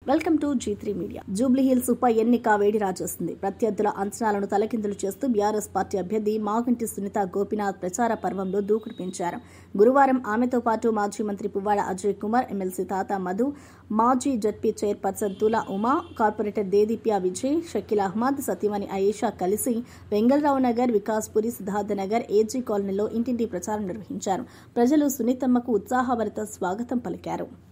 Welcome to G3 media. Jubilee Hills ఉప ఎన్నిక వేడి రాజేస్తుంది. ప్రత్యర్థుల అంచనాలను తలకిందులు చేస్తూ బీఆర్ఎస్ పార్టీ అభ్యర్థి మాగంటి సునీత గోపీనాథ్ ప్రచార పర్వంలో దూకుడు పెంచారు. గురువారం ఆమెతో పాటు మాజీ మంత్రి పువ్వాడ అజయ్ కుమార్, ఎమ్మెల్సీ తాత మధు, మాజీ జడ్పీ చైర్పర్సన్ తులా ఉమా, కార్పొరేటర్ దేదీప్య విజయ్, షకీల్ అహ్మద్, సతీమణి అయేషా కలిసి వెంగళరావు నగర్, వికాస్పురి, సిద్ధార్థ నగర్, ఏజీ కాలనీలో ఇంటింటి ప్రచారం నిర్వహించారు. ప్రజలు సునీతమ్మకు ఉత్సాహభరిత స్వాగతం పలికారు.